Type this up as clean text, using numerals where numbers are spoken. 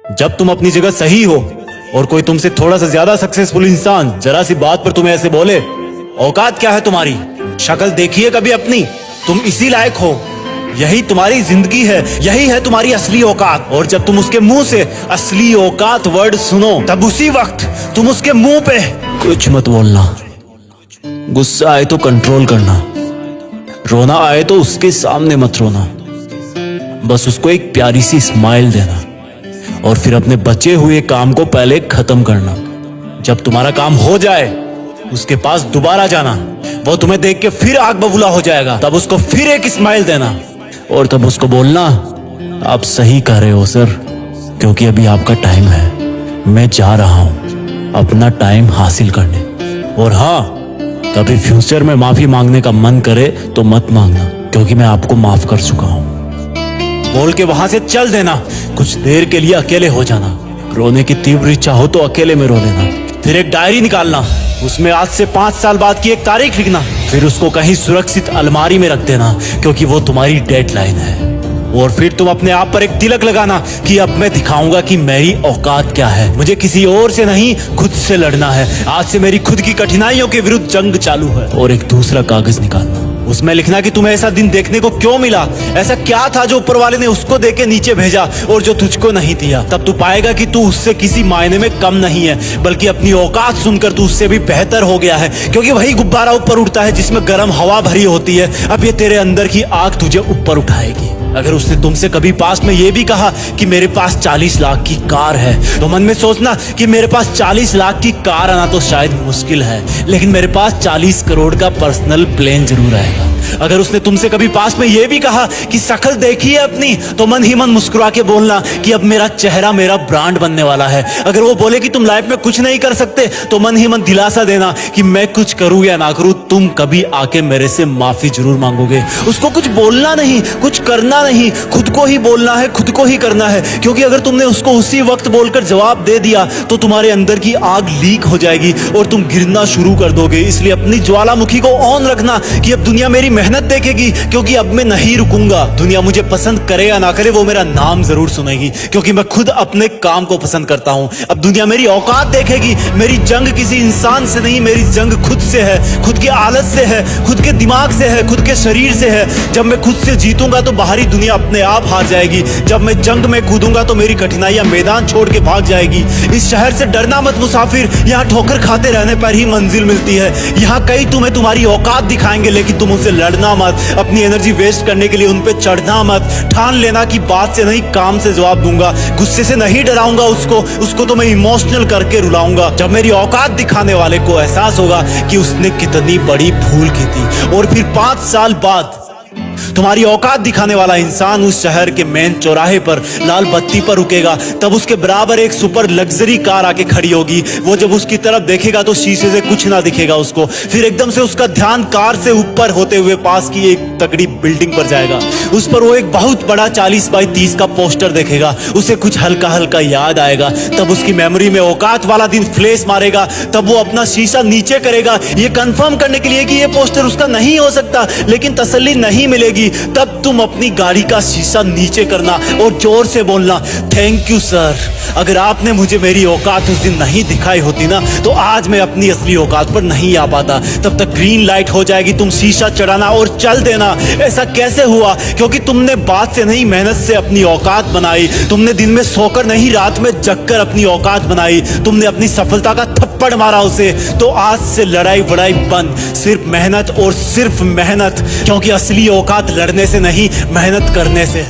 जब तुम अपनी जगह सही हो और कोई तुमसे थोड़ा सा ज्यादा सक्सेसफुल इंसान जरा सी बात पर तुम्हें ऐसे बोले, औकात क्या है तुम्हारी, शक्ल देखिए कभी अपनी, तुम इसी लायक हो, यही तुम्हारी जिंदगी है, यही है तुम्हारी असली औकात। और जब तुम उसके मुंह से असली औकात वर्ड सुनो, तब उसी वक्त तुम उसके मुंह पे कुछ मत बोलना, गुस्सा आए तो कंट्रोल करना, रोना आए तो उसके सामने मत रोना, बस उसको एक प्यारी सी स्माइल देना और फिर अपने बचे हुए काम को पहले खत्म करना। जब तुम्हारा काम हो जाए उसके पास दोबारा जाना, वो तुम्हें देख के फिर आग बबूला हो जाएगा, तब उसको फिर एक स्माइल देना और तब उसको बोलना, आप सही कह रहे हो सर, क्योंकि अभी आपका टाइम है, मैं जा रहा हूं अपना टाइम हासिल करने। और हाँ, कभी फ्यूचर में माफी मांगने का मन करे तो मत मांगना, क्योंकि मैं आपको माफ कर चुका हूं। बोल के वहां से चल देना, कुछ देर के लिए अकेले हो जाना, रोने की तीव्र इच्छा हो तो अकेले में रो लेना, फिर एक डायरी निकालना, उसमें आज से 5 साल बाद की एक तारीख लिखना, फिर उसको कहीं सुरक्षित अलमारी में रख देना, क्योंकि वो तुम्हारी डेडलाइन है। और फिर तुम अपने आप पर एक तिलक लगाना कि अब मैं दिखाऊंगा कि मेरी औकात क्या है, मुझे किसी और से नहीं खुद से लड़ना है, आज से मेरी खुद की कठिनाइयों के विरुद्ध जंग चालू है। और एक दूसरा कागज निकालना, उसमें लिखना कि तुम्हें ऐसा दिन देखने को क्यों मिला, ऐसा क्या था जो ऊपर वाले ने उसको देके नीचे भेजा और जो तुझको नहीं दिया। तब तू पाएगा कि तू उससे किसी मायने में कम नहीं है, बल्कि अपनी औकात सुनकर तू उससे भी बेहतर हो गया है, क्योंकि वही गुब्बारा ऊपर उड़ता है जिसमें गर्म हवा भरी होती है। अब ये तेरे अंदर की आग तुझे ऊपर उठाएगी। अगर उसने तुमसे कभी पास में ये भी कहा कि मेरे पास 40 लाख की कार है, तो मन में सोचना कि मेरे पास 40 लाख की कार आना तो शायद मुश्किल है, लेकिन मेरे पास 40 करोड़ का पर्सनल प्लेन जरूर आएगा। अगर उसने तुमसे कभी पास में ये भी कहा कि शक्ल देखी है अपनी, तो मन ही मन मुस्कुरा के बोलना कि अब मेरा चेहरा मेरा ब्रांड बनने वाला है। अगर वो बोले कि तुम लाइफ में कुछ नहीं कर सकते, तो मन ही मन दिलासा देना कि मैं कुछ करूं या ना करूं, तुम कभी आके मेरे से माफी जरूर मांगोगे। उसको कुछ बोलना नहीं, कुछ करना नहीं, खुद को ही बोलना है, खुद को ही करना है, क्योंकि अगर तुमने उसको उसी वक्त बोलकर जवाब दे दिया तो तुम्हारे अंदर की आग लीक हो जाएगी और तुम गिरना शुरू कर दोगे। इसलिए अपनी ज्वालामुखी को ऑन रखना कि अब दुनिया मेरी मेहनत देखेगी, क्योंकि अब मैं नहीं रुकूंगा। दुनिया मुझे पसंद करे या ना करे, वो मेरा नाम जरूर सुनेगी, क्योंकि मैं खुद अपने काम को पसंद करता हूं। अब दुनिया मेरी औकात देखेगी, मेरी जंग किसी इंसान से नहीं, मेरी जंग खुद से है, खुद की आदत से है, खुद के दिमाग से है, खुद के शरीर से है। जब मैं खुद से जीतूंगा तो बाहरी दुनिया अपने आप हार जाएगी। जब मैं जंग में कूदूंगा तो मेरी कठिनाइयां मैदान छोड़ के भाग जाएगी। इस शहर से डरना मत मुसाफिर, यहाँ ठोकर खाते रहने पर ही मंजिल मिलती है। यहाँ कई तुम्हें तुम्हारी औकात दिखाएंगे, लेकिन तुम उनसे लड़ना मत, अपनी एनर्जी वेस्ट करने के लिए उन पे चढ़ना मत। ठान लेना कि बात से नहीं काम से जवाब दूंगा, गुस्से से नहीं डराऊंगा उसको तो मैं इमोशनल करके रुलाऊंगा। जब मेरी औकात दिखाने वाले को एहसास होगा कि उसने कितनी बड़ी भूल की थी, और फिर 5 साल बाद तुम्हारी औकात दिखाने वाला इंसान उस शहर के मेन चौराहे पर लाल बत्ती पर रुकेगा, तब उसके बराबर एक सुपर लग्जरी कार आके खड़ी होगी। वो जब उसकी तरफ देखेगा तो शीशे से कुछ ना दिखेगा उसको, फिर एकदम से उसका ध्यान कार से ऊपर होते हुए पास की एक तगड़ी बिल्डिंग पर जाएगा। उस पर वो एक बहुत बड़ा 40 बाई 30 का पोस्टर देखेगा, उसे कुछ हल्का हल्का याद आएगा। तब उसकी मेमोरी में औकात वाला दिन फ्लैश मारेगा। तब वो अपना शीशा नीचे करेगा, ये कंफर्म करने के लिए कि ये पोस्टर उसका नहीं हो सकता, लेकिन तसल्ली नहीं मिलेगी। तब तुम अपनी गाड़ी का शीशा नीचे करना और जोर से बोलना, थैंक यू सर, अगर आपने मुझे मेरी औकात उस दिन नहीं दिखाई होती ना, तो आज मैं अपनी असली औकात पर नहीं आ पाता। तब तक ग्रीन लाइट हो जाएगी, तुम शीशा चढ़ाना और चल देना। ऐसा कैसे हुआ? क्योंकि तुमने बात से नहीं मेहनत से अपनी औकात बनाई। तुमने दिन में सोकर नहीं रात में जगकर अपनी औकात बनाई। तुमने अपनी सफलता का थप्पड़ मारा उसे। तो आज से लड़ाई वड़ाई बंद, सिर्फ मेहनत और सिर्फ मेहनत, क्योंकि असली औकात लड़ने से नहीं, मेहनत करने से।